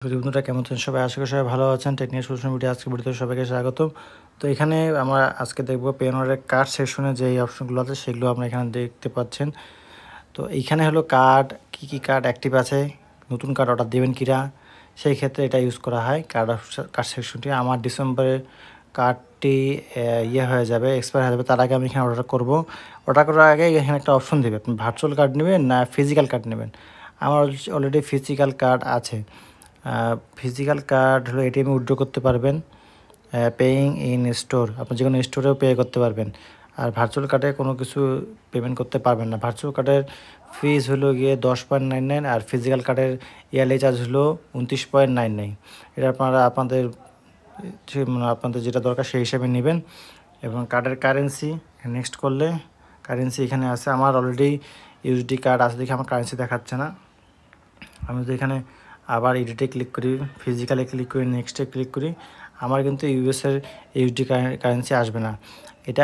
বন্ধুরা কেমন আছেন সবাই? আশা করি সবাই ভালো আছেন। টেকনিক্যাল সলিউশন ভিডিও আজকে ভিডিওতে সবাইকে স্বাগতম। তো এখানে আমরা আজকে দেখব পেওনারের কার্ড সেকশনে যে অপশনগুলো আছে সেগুলো আপনারা এখানে দেখতে পাচ্ছেন। তো এইখানে হলো কার্ড কি কার্ড অ্যাক্টিভ আছে, নতুন কার্ড অর্ডার দেবেন কিনা, সেই ক্ষেত্রে এটা ইউজ করা হয় কার্ড সেকশনটি। আমার ডিসেম্বরের কার্ডটি হয়ে যাবে, এক্সপায়ার হয়ে যাবে, তার আগে আমি এখানে অর্ডার করব। অর্ডার করার আগে এখানে একটা অপশন দেবে, আপনি ভার্চুয়াল কার্ড নেবেন না ফিজিক্যাল কার্ড নেবেন। আমার অলরেডি ফিজিক্যাল কার্ড আছে। ফিজিক্যাল কার্ড হলো এটিএমে উইথড্র করতে পারবেন, পেইং ইন স্টোর, আপনি যে কোনো স্টোরেও পে করতে পারবেন। আর ভার্চুয়াল কার্ডে কোনো কিছু পেমেন্ট করতে পারবেন না। ভার্চুয়াল কার্ডের ফিজ হলো গিয়ে 10.99, আর ফিজিক্যাল কার্ডের ইয়ারলি চার্জ হলো 29.99। এটা আপনারা আপনাদের যেটা দরকার সেই হিসাবে নেবেন। এবং কার্ডের কারেন্সি নেক্সট করলে কারেন্সি এখানে আছে। আমার অলরেডি ইউএসডি কার্ড আছে দেখে আমার কারেন্সি দেখাচ্ছে না। আমি যদি এখানে আবার এডিটে ক্লিক করি, ফিজিক্যালে ক্লিক করি, নেক্সটে ক্লিক করি, আমার কিন্তু ইউএসের ইউএসডি কারেন্সি আসবে না। এটা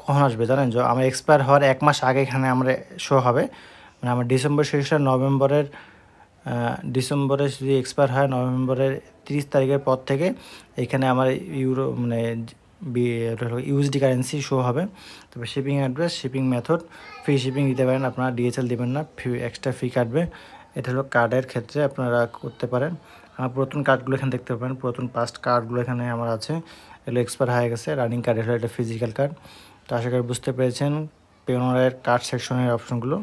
কখন আসবে জানেন? আমার এক্সপায়ার হওয়ার 1 মাস আগে এখানে আমরা শো হবে। মানে আমার ডিসেম্বর শেষে ডিসেম্বরে যদি এক্সপায়ার হয় নভেম্বরের 30 তারিখের পর থেকে এখানে আমার ইউএসডি কারেন্সি শো হবে। তবে shipping address, shipping method, free shipping দিতে পারেন, আপনারা ডিএচএল দেবেন না, এক্সট্রা ফি কাটবে। এটা হলো কার্ডের ক্ষেত্রে আপনারা করতে পারেন। আমার পুরাতন কার্ডগুলো এখানে দেখতে পাবেন, পুরাতন পাস্ট কার্ডগুলো এখানে আমার আছে, এগুলো এক্সপায়ার হয়ে গেছে। রানিং কার্ড হলো এটা ফিজিক্যাল কার্ড। তো আশা করি বুঝতে পেরেছেন পেওনারের কার্ড সেকশনের অপশনগুলো।